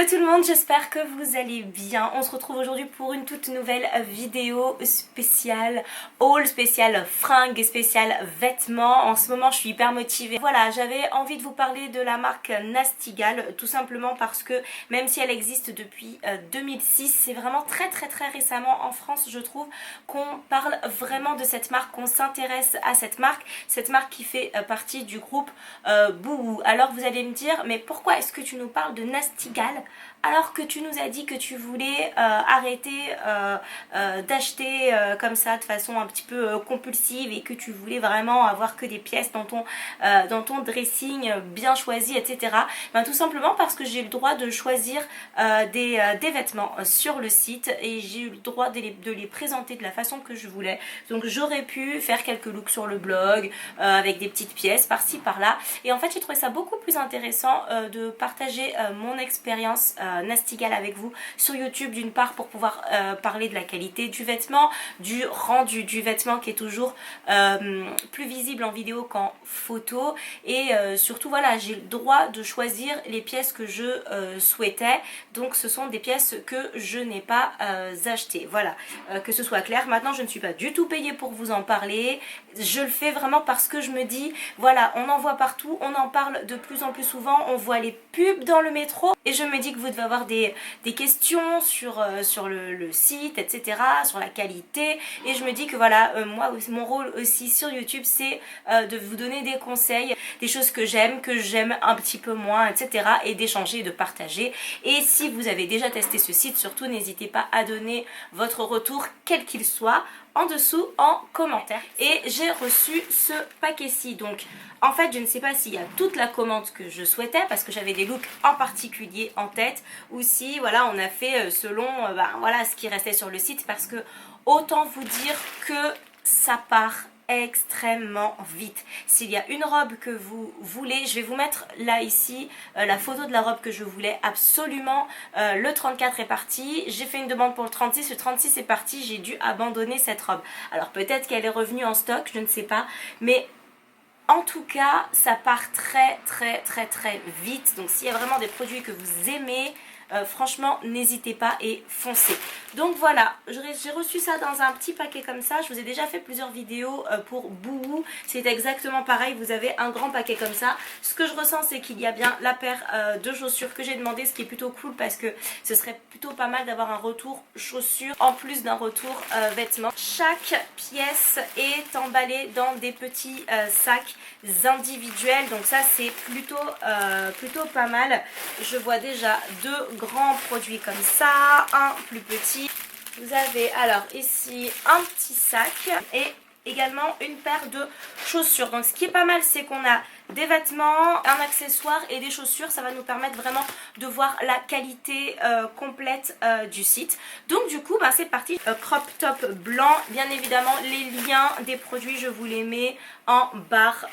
tout le monde, j'espère que vous allez bien. On se retrouve aujourd'hui pour une toute nouvelle vidéo spéciale haul, spéciale fringues, spéciale vêtements. En ce moment je suis hyper motivée. Voilà, j'avais envie de vous parler de la marque Nasty Gal, tout simplement parce que même si elle existe depuis 2006, c'est vraiment très récemment en France, je trouve, qu'on parle vraiment de cette marque, qu'on s'intéresse à cette marque qui fait partie du groupe Bouhou. Alors vous allez me dire, mais pourquoi est-ce que tu nous parles de Nasty Gal alors que tu nous as dit que tu voulais arrêter d'acheter comme ça de façon un petit peu compulsive et que tu voulais vraiment avoir que des pièces dans ton dressing bien choisi, etc. Ben, tout simplement parce que j'ai eu le droit de choisir des vêtements sur le site et j'ai eu le droit de les présenter de la façon que je voulais. Donc j'aurais pu faire quelques looks sur le blog avec des petites pièces par-ci par-là, et en fait j'ai trouvé ça beaucoup plus intéressant de partager mon expérience Nasty Gal avec vous sur YouTube, d'une part pour pouvoir parler de la qualité du vêtement, du rendu du vêtement qui est toujours plus visible en vidéo qu'en photo, et surtout voilà, j'ai le droit de choisir les pièces que je souhaitais, donc ce sont des pièces que je n'ai pas achetées, voilà, que ce soit clair. Maintenant je ne suis pas du tout payée pour vous en parler, je le fais vraiment parce que je me dis voilà, on en voit partout, on en parle de plus en plus souvent, on voit les pubs dans le métro et je me dis que vous devez avoir des questions sur le site, etc., sur la qualité, et je me dis que voilà, moi mon rôle aussi sur YouTube c'est de vous donner des conseils, des choses que j'aime un petit peu moins, etc., et d'échanger, de partager. Et si vous avez déjà testé ce site, surtout n'hésitez pas à donner votre retour quel qu'il soit en dessous en commentaire. Et j'ai reçu ce paquet-ci, donc en fait je ne sais pas s'il y a toute la commande que je souhaitais parce que j'avais des looks en particulier en tête, ou si voilà, on a fait selon voilà, ce qui restait sur le site, parce que autant vous dire que ça part extrêmement vite. S'il y a une robe que vous voulez, je vais vous mettre là ici la photo de la robe que je voulais absolument. Le 34 est parti, j'ai fait une demande pour le 36 est parti, j'ai dû abandonner cette robe. Alors peut-être qu'elle est revenue en stock, je ne sais pas, mais en tout cas ça part très vite. Donc s'il y a vraiment des produits que vous aimez, franchement n'hésitez pas et foncez. Donc voilà, j'ai reçu ça dans un petit paquet comme ça. Je vous ai déjà fait plusieurs vidéos pour Bouhou, c'est exactement pareil, vous avez un grand paquet comme ça. Ce que je ressens c'est qu'il y a bien la paire de chaussures que j'ai demandé, ce qui est plutôt cool parce que ce serait plutôt pas mal d'avoir un retour chaussures en plus d'un retour vêtements. Chaque pièce est emballée dans des petits sacs individuels, donc ça c'est plutôt pas mal. Je vois déjà deux grands produits comme ça, un plus petit. Vous avez alors ici un petit sac et également une paire de chaussures. Donc ce qui est pas mal c'est qu'on a des vêtements, un accessoire et des chaussures. Ça va nous permettre vraiment de voir la qualité complète du site. Donc du coup c'est parti. Crop top blanc, bien évidemment les liens des produits je vous les mets en barre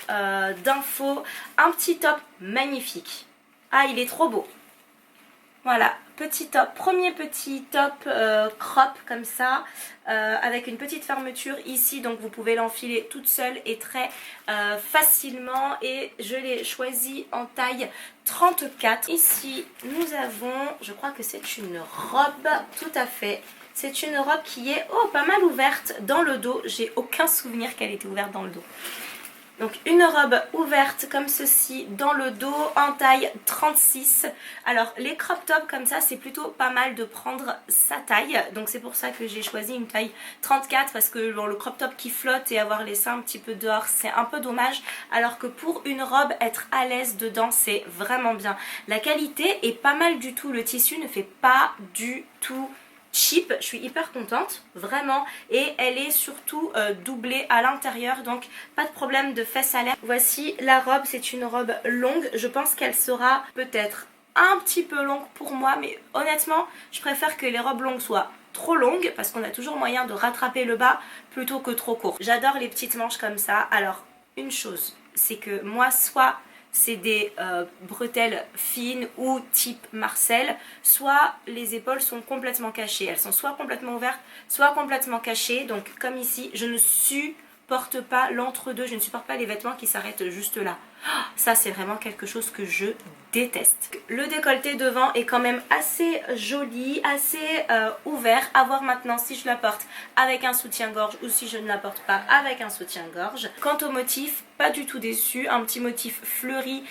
d'infos. Un petit top magnifique. Ah, il est trop beau. Voilà, petit top, premier petit top crop comme ça, avec une petite fermeture ici, donc vous pouvez l'enfiler toute seule et très facilement, et je l'ai choisi en taille 34. Ici nous avons, je crois que c'est une robe, tout à fait, c'est une robe qui est pas mal ouverte dans le dos, j'ai aucun souvenir qu'elle était ouverte dans le dos. Donc une robe ouverte comme ceci dans le dos en taille 36. Alors les crop tops comme ça c'est plutôt pas mal de prendre sa taille, donc c'est pour ça que j'ai choisi une taille 34, parce que bon, le crop top qui flotte et avoir les seins un petit peu dehors c'est un peu dommage, alors que pour une robe être à l'aise dedans c'est vraiment bien. La qualité est pas mal du tout, le tissu ne fait pas du tout cheap, je suis hyper contente vraiment, et elle est surtout doublée à l'intérieur, donc pas de problème de fesses à l'air. Voici la robe, c'est une robe longue, je pense qu'elle sera peut-être un petit peu longue pour moi, mais honnêtement je préfère que les robes longues soient trop longues parce qu'on a toujours moyen de rattraper le bas plutôt que trop court. J'adore les petites manches comme ça. Alors une chose, c'est que moi soit c'est des bretelles fines ou type Marcel, soit les épaules sont complètement cachées. Elles sont soit complètement ouvertes, soit complètement cachées. Donc comme ici, je ne supporte pas l'entre-deux, je ne supporte pas les vêtements qui s'arrêtent juste là. Ça c'est vraiment quelque chose que je déteste. Le décolleté devant est quand même assez joli, assez ouvert. À voir maintenant si je la porte avec un soutien-gorge ou si je ne la porte pas avec un soutien-gorge. Quant au motif, pas du tout déçu. Un petit motif fleuri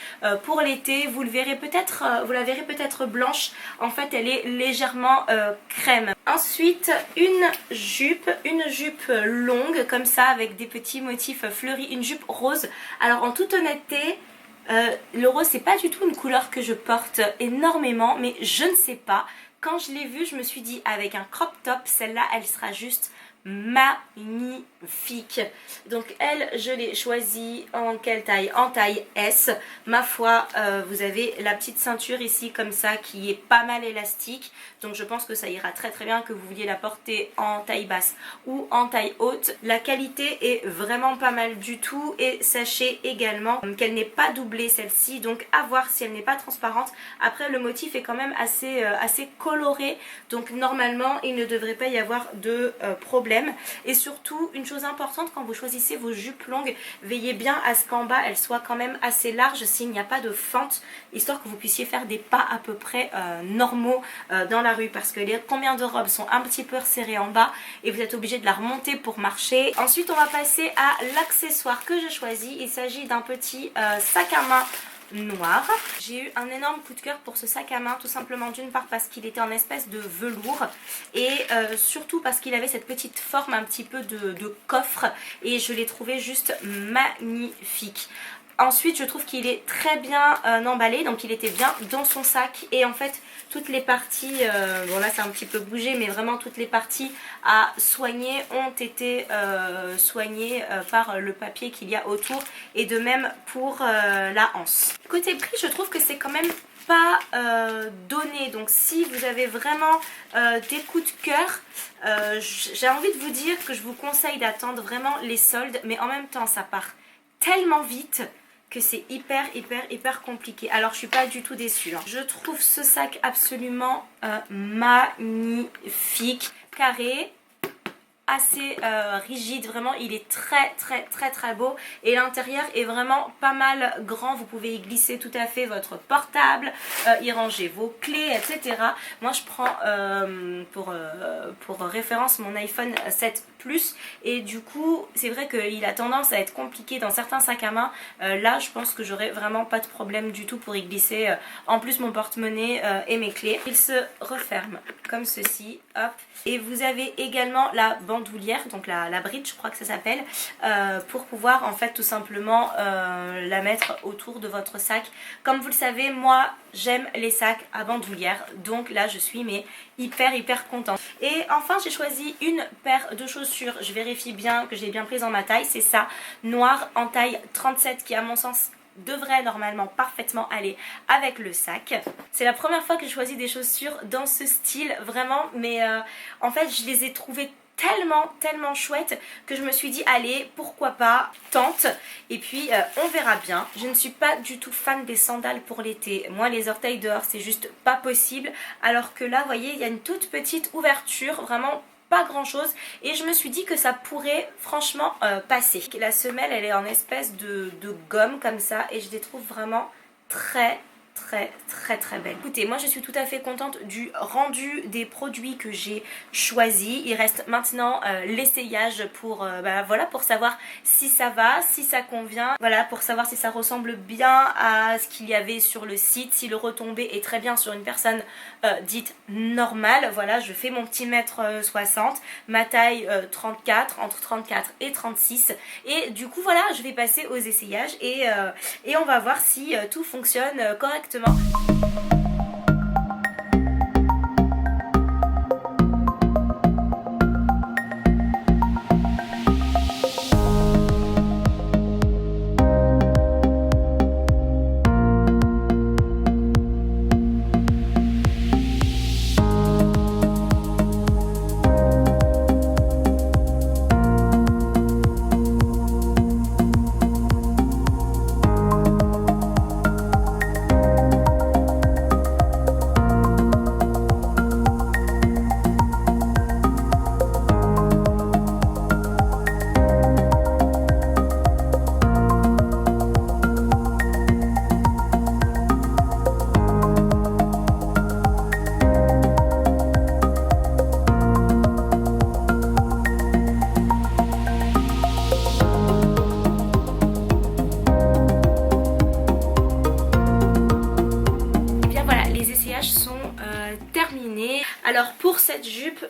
pour l'été. Vous la verrez peut-être blanche. En fait elle est légèrement crème. Ensuite une jupe longue comme ça avec des petits motifs fleuris. Une jupe rose. Alors en toute honnêteté, le rose c'est pas du tout une couleur que je porte énormément, mais je ne sais pas, quand je l'ai vue je me suis dit avec un crop top celle-là elle sera juste magnifique. Donc elle je l'ai choisie en quelle taille? En taille S. Ma foi vous avez la petite ceinture ici comme ça qui est pas mal élastique, donc je pense que ça ira très très bien que vous vouliez la porter en taille basse ou en taille haute. La qualité est vraiment pas mal du tout, et sachez également qu'elle n'est pas doublée celle-ci, donc à voir si elle n'est pas transparente. Après le motif est quand même assez coloré, donc normalement il ne devrait pas y avoir de problème. Et surtout une chose importante, quand vous choisissez vos jupes longues, veillez bien à ce qu'en bas elles soient quand même assez larges s'il n'y a pas de fente, histoire que vous puissiez faire des pas à peu près normaux dans la rue, parce que combien de robes sont un petit peu resserrées en bas et vous êtes obligé de la remonter pour marcher. Ensuite on va passer à l'accessoire que je choisis. Il s'agit d'un petit sac à main noir. J'ai eu un énorme coup de cœur pour ce sac à main, tout simplement d'une part parce qu'il était en espèce de velours, et surtout parce qu'il avait cette petite forme un petit peu de coffre, et je l'ai trouvé juste magnifique. Ensuite je trouve qu'il est très bien emballé, donc il était bien dans son sac, et en fait toutes les parties, bon là c'est un petit peu bougé, mais vraiment toutes les parties à soigner ont été soignées par le papier qu'il y a autour, et de même pour la anse. Côté prix je trouve que c'est quand même pas donné, donc si vous avez vraiment des coups de cœur, j'ai envie de vous dire que je vous conseille d'attendre vraiment les soldes, mais en même temps ça part tellement vite que c'est hyper compliqué. Alors je suis pas du tout déçue, hein. Je trouve ce sac absolument magnifique, carré, assez rigide, vraiment il est très beau, et l'intérieur est vraiment pas mal grand. Vous pouvez y glisser tout à fait votre portable, y ranger vos clés, etc. Moi je prends pour référence mon iPhone 7 Plus, et du coup c'est vrai qu'il a tendance à être compliqué dans certains sacs à main. Là je pense que j'aurai vraiment pas de problème du tout pour y glisser en plus mon porte-monnaie et mes clés. Il se referme comme ceci, hop, et vous avez également la bandoulière, donc la bridge je crois que ça s'appelle, pour pouvoir en fait tout simplement la mettre autour de votre sac. Comme vous le savez, moi j'aime les sacs à bandoulière, donc là je suis mais hyper contente. Et enfin j'ai choisi une paire de chaussures, je vérifie bien que j'ai bien prise en ma taille, c'est ça, noire en taille 37, qui à mon sens devrait normalement parfaitement aller avec le sac. C'est la première fois que je choisis des chaussures dans ce style, vraiment, mais en fait je les ai trouvées tellement chouette que je me suis dit allez pourquoi pas, tente, et puis on verra bien. Je ne suis pas du tout fan des sandales pour l'été, moi les orteils dehors c'est juste pas possible, alors que là vous voyez il y a une toute petite ouverture, vraiment pas grand chose, et je me suis dit que ça pourrait franchement passer. La semelle elle est en espèce de gomme comme ça, et je les trouve vraiment très belle. Écoutez, moi je suis tout à fait contente du rendu des produits que j'ai choisis. Il reste maintenant l'essayage pour voilà, pour savoir si ça va, si ça convient, voilà, pour savoir si ça ressemble bien à ce qu'il y avait sur le site, si le retombé est très bien sur une personne dite normale. Voilà, je fais mon petit mètre 60, ma taille 34, entre 34 et 36, et du coup voilà, je vais passer aux essayages, et on va voir si tout fonctionne correctement. sont terminés. Alors pour cette jupe,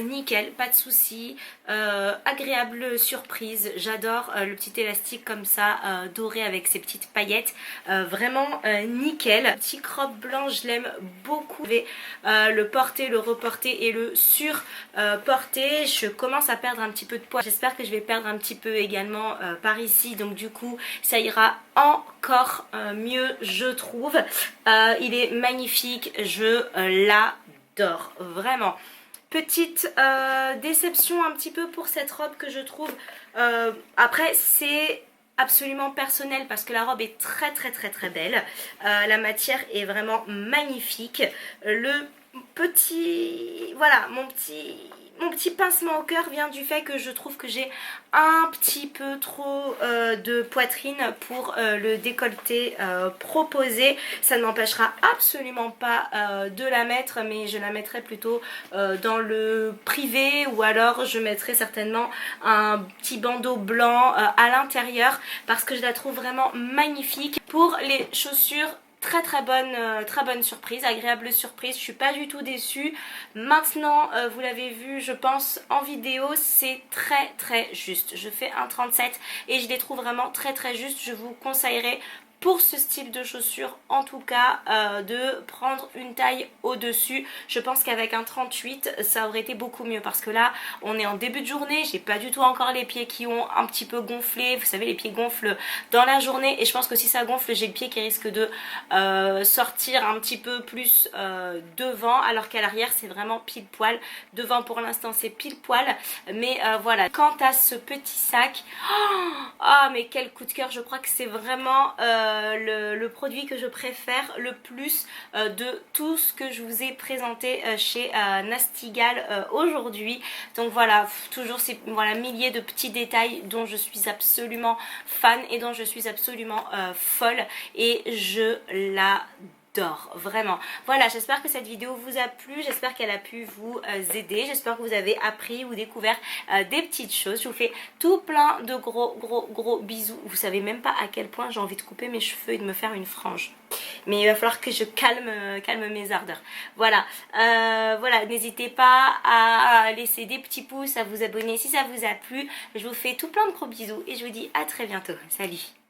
nickel, pas de soucis, agréable surprise. J'adore le petit élastique comme ça, doré avec ses petites paillettes, vraiment nickel. Petit crop blanc, je l'aime beaucoup. Je vais le porter, le reporter et le surporter. Je commence à perdre un petit peu de poids. J'espère que je vais perdre un petit peu également par ici, donc du coup ça ira encore mieux, je trouve. Il est magnifique, je l'adore vraiment. Petite déception un petit peu pour cette robe que je trouve, après c'est absolument personnel parce que la robe est très belle, la matière est vraiment magnifique. Le petit, voilà, mon petit pincement au cœur vient du fait que je trouve que j'ai un petit peu trop de poitrine pour le décolleté proposé. Ça ne m'empêchera absolument pas de la mettre, mais je la mettrai plutôt dans le privé, ou alors je mettrai certainement un petit bandeau blanc à l'intérieur parce que je la trouve vraiment magnifique. Pour les chaussures, très bonne surprise, agréable surprise, je suis pas du tout déçue. Maintenant vous l'avez vu je pense en vidéo, c'est très juste. Je fais un 37 et je les trouve vraiment très juste. Je vous conseillerais pour ce style de chaussures en tout cas de prendre une taille au-dessus. Je pense qu'avec un 38 ça aurait été beaucoup mieux parce que là on est en début de journée, j'ai pas du tout encore les pieds qui ont un petit peu gonflé. Vous savez, les pieds gonflent dans la journée et je pense que si ça gonfle, j'ai le pied qui risque de sortir un petit peu plus devant, alors qu'à l'arrière c'est vraiment pile poil. Devant pour l'instant c'est pile poil, mais voilà. Quant à ce petit sac, oh mais quel coup de cœur, je crois que c'est vraiment le produit que je préfère le plus de tout ce que je vous ai présenté chez Nasty Gal aujourd'hui. Donc voilà, toujours ces milliers de petits détails dont je suis absolument fan et dont je suis absolument folle, et je l'adore vraiment. Voilà, j'espère que cette vidéo vous a plu, j'espère qu'elle a pu vous aider, j'espère que vous avez appris ou découvert des petites choses. Je vous fais tout plein de gros bisous. Vous savez même pas à quel point j'ai envie de couper mes cheveux et de me faire une frange, mais il va falloir que je calme mes ardeurs. Voilà, voilà, n'hésitez pas à laisser des petits pouces, à vous abonner si ça vous a plu. Je vous fais tout plein de gros bisous et je vous dis à très bientôt. Salut!